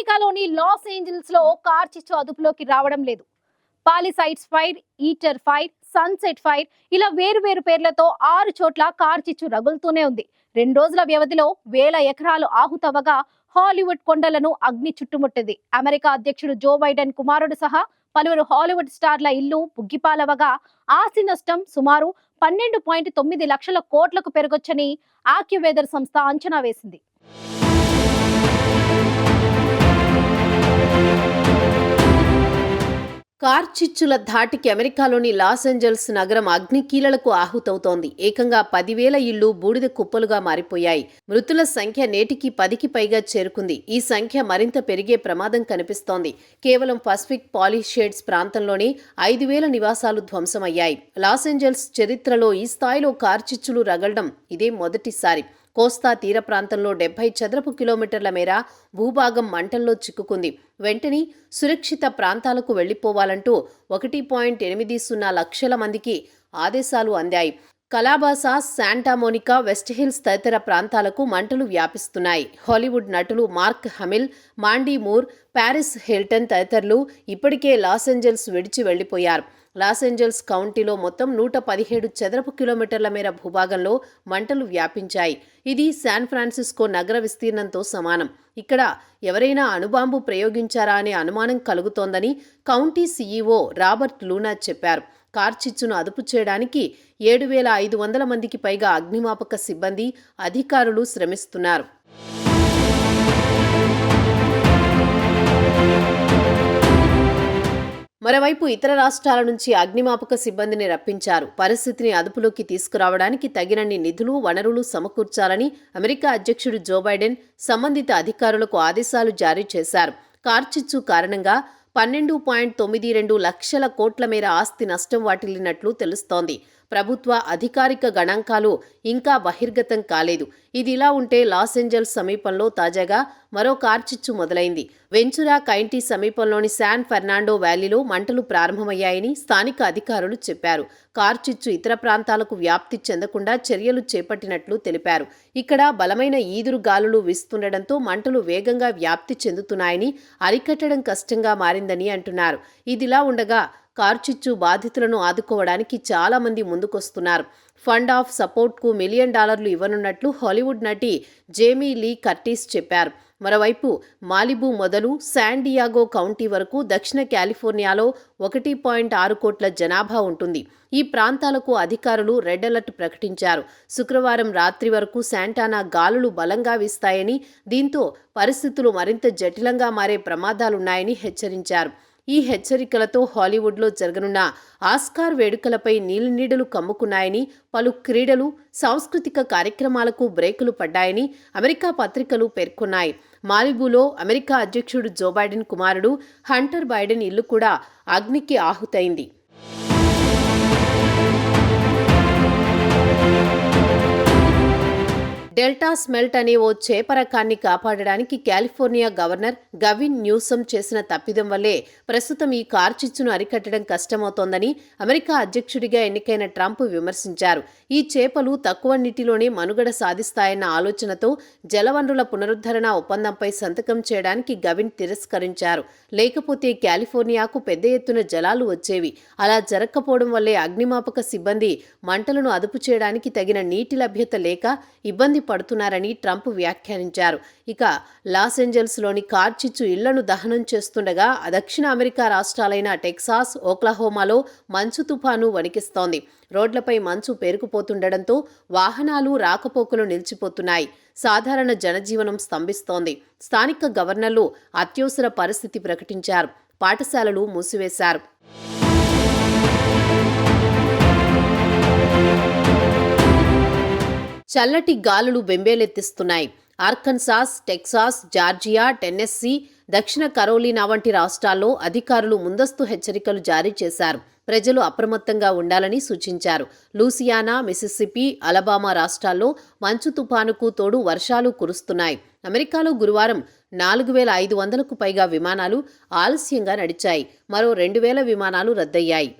అమెరికాలోని Los Angeles లో car చిచ్చు అదుపులోకి రావడం లేదు. Palisades fire, Eaton fire, Sunset fire ఇలా వేరు వేరు పేర్లతో 6 చోట్ల కార్ చిచ్చు రగులుతూనే ఉంది. 2 రోజుల వ్యవధిలో వేల ఎకరాలు ఆహుతవగా హాలీవుడ్ కొండలను అగ్ని చుట్టుముట్టింది. అమెరికా అధ్యక్షుడు జో బైడెన్ కుమారుడు సహా పలువురు హాలీవుడ్ స్టార్ల ఇల్లు బుగ్గిపాలవగా ఆస్తి నష్టం సుమారు 12.9 లక్షల కోట్లకు పెరగొచ్చని ఆక్యువేదర్ సంస్థ అంచనా వేసింది. కార్ చిచ్చుల ధాటికి అమెరికాలోని లాస్ ఏంజల్స్ నగరం అగ్నికీలలకు ఆహుతవుతోంది. ఏకంగా 10,000 ఇళ్లు బూడిద కుప్పలుగా మారిపోయాయి. మృతుల సంఖ్య నేటికి 10కి పైగా చేరుకుంది. ఈ సంఖ్య మరింత పెరిగే ప్రమాదం కనిపిస్తోంది. కేవలం పసిఫిక్ పాలిషేడ్స్ ప్రాంతంలోనే 5,000 నివాసాలు ధ్వంసమయ్యాయి. లాస్ ఏంజల్స్ చరిత్రలో ఈ స్థాయిలో కార్ చిచ్చులు రగలడం ఇదే మొదటిసారి. కోస్తా తీర ప్రాంతంలో 70 చదరపు కిలోమీటర్ల మేర భూభాగం మంటల్లో చిక్కుకుంది. వెంటనే సురక్షిత ప్రాంతాలకు వెళ్లిపోవాలంటూ 1.80 లక్షల మందికి ఆదేశాలు అందాయి. కలాబాసా, శాంటామోనికా, వెస్ట్ హిల్స్ తదితర ప్రాంతాలకు మంటలు వ్యాపిస్తున్నాయి. హాలీవుడ్ నటులు మార్క్ హమిల్, మాండీ మూర్, పారిస్ హిల్టన్ తదితరులు ఇప్పటికే లాస్ ఏంజల్స్ విడిచి వెళ్లిపోయారు. లాస్ ఏంజల్స్ కౌంటీలో మొత్తం 117 చదరపు కిలోమీటర్ల మేర భూభాగంలో మంటలు వ్యాపించాయి. ఇది శాన్ ఫ్రాన్సిస్కో నగర విస్తీర్ణంతో సమానం. ఇక్కడ ఎవరైనా అణుబాంబు ప్రయోగించారా అనే అనుమానం కలుగుతోందని కౌంటీ సీఈఓ రాబర్ట్ లూనా చెప్పారు. కార్ చిచ్చును అదుపు చేయడానికి 7,500 మందికి పైగా అగ్నిమాపక సిబ్బంది, అధికారులు శ్రమిస్తున్నారు. మరోవైపు ఇతర రాష్ట్రాల నుంచి అగ్నిమాపక సిబ్బందిని రప్పించారు. పరిస్థితిని అదుపులోకి తీసుకురావడానికి తగినన్ని నిధులు, వనరులు సమకూర్చాలని అమెరికా అధ్యక్షుడు జో బైడెన్ సంబంధిత అధికారులకు ఆదేశాలు జారీ చేశారు. కార్చిచ్చు కారణంగా 12.92 లక్షల కోట్ల మేర ఆస్తి నష్టం వాటిల్లినట్లు తెలుస్తోంది. ప్రభుత్వ అధికారిక గణాంకాలు ఇంకా బహిర్గతం కాలేదు. ఇదిలా ఉంటే లాస్ ఏంజల్స్ సమీపంలో తాజాగా మరో కార్చిచ్చు మొదలైంది. వెంచురా కౌంటీ సమీపంలోని శాన్ ఫెర్నాండో వ్యాలీలో మంటలు ప్రారంభమయ్యాయని స్థానిక అధికారులు చెప్పారు. కార్చిచ్చు ఇతర ప్రాంతాలకు వ్యాప్తి చెందకుండా చర్యలు చేపట్టినట్లు తెలిపారు. ఇక్కడ బలమైన ఈదురు గాలులు వీస్తుండటంతో మంటలు వేగంగా వ్యాప్తి చెందుతున్నాయని, అరికట్టడం కష్టంగా మారిందని అంటున్నారు. ఇదిలా ఉండగా కార్చిచ్చు బాధితులను ఆదుకోవడానికి చాలా మంది ముందుకొస్తున్నారు. ఫండ్ ఆఫ్ సపోర్ట్కు $1 మిలియన్ ఇవ్వనున్నట్లు హాలీవుడ్ నటి జేమీ లీ కర్టిస్ చెప్పారు. మరోవైపు మాలిబు మొదలు శాన్ డియాగో కౌంటీ వరకు దక్షిణ కాలిఫోర్నియాలో 1.6 కోట్ల జనాభా ఉంటుంది. ఈ ప్రాంతాలకు అధికారులు రెడ్ అలర్ట్ ప్రకటించారు. శుక్రవారం రాత్రి వరకు శాంటానా గాలులు బలంగా వీస్తాయని, దీంతో పరిస్థితులు మరింత జటిలంగా మారే ప్రమాదాలున్నాయని హెచ్చరించారు. ఈ హెచ్చరికలతో హాలీవుడ్లో జరగనున్న ఆస్కార్ వేడుకలపై నీలినీడలు కమ్ముకున్నాయని, పలు క్రీడలు, సాంస్కృతిక కార్యక్రమాలకు బ్రేకులు పడ్డాయని అమెరికా పత్రికలు పేర్కొన్నాయి. మాలిబులో అమెరికా అధ్యక్షుడు జో బైడెన్ కుమారుడు హంటర్ బైడెన్ ఇల్లు కూడా అగ్నికి ఆహుతైంది. డెల్టా స్మెల్ట్ అనే ఓ చేప రకాన్ని కాపాడడానికి కాలిఫోర్నియా గవర్నర్ గవిన్ న్యూసమ్ చేసిన తప్పిదం వల్లే ప్రస్తుతం ఈ కార్చిచ్చును అరికట్టడం కష్టమవుతోందని అమెరికా అధ్యక్షుడిగా ఎన్నికైన ట్రంప్ విమర్శించారు. ఈ చేపలు తక్కువ నీటిలోనే మనుగడ సాధిస్తాయన్న ఆలోచనతో జలవనరుల పునరుద్ధరణ ఒప్పందంపై సంతకం చేయడానికి గవిన్ తిరస్కరించారు. లేకపోతే కాలిఫోర్నియాకు పెద్ద ఎత్తున జలాలు వచ్చేవి. అలా జరగకపోవడం వల్లే అగ్నిమాపక సిబ్బంది మంటలను అదుపు చేయడానికి తగిన నీటి లభ్యత లేక ఇబ్బంది పడుతున్నారని ట్రంప్ వ్యాఖ్యానించారు. ఇక లాస్ ఏంజల్స్లోని కార్చిచ్చు ఇళ్లను దహనం చేస్తుండగా దక్షిణ అమెరికా రాష్ట్రాలైన టెక్సాస్, ఓక్లహోమాలో మంచు తుఫాను వణికిస్తోంది. రోడ్లపై మంచు పేరుకుపోతుండటంతో వాహనాలు రాకపోకలు నిలిచిపోతున్నాయి. సాధారణ జనజీవనం స్తంభిస్తోంది. స్థానిక గవర్నర్లు అత్యవసర పరిస్థితి ప్రకటించారు. పాఠశాలలు మూసివేశారు. చల్లటి గాలులు బెంబేలెత్తిస్తున్నాయి. ఆర్కన్సాస్, టెక్సాస్, జార్జియా, టెన్నెస్సీ, దక్షిణ కరోలినా వంటి రాష్ట్రాల్లో అధికారులు ముందస్తు హెచ్చరికలు జారీ చేశారు. ప్రజలు అప్రమత్తంగా ఉండాలని సూచించారు. లూసియానా, మిసిసిపి, అలబామా రాష్ట్రాల్లో మంచు తుపానుకు తోడు వర్షాలు కురుస్తున్నాయి. అమెరికాలో గురువారం 4,500కు పైగా విమానాలు ఆలస్యంగా నడిచాయి. మరో 2,000 విమానాలు రద్దయ్యాయి.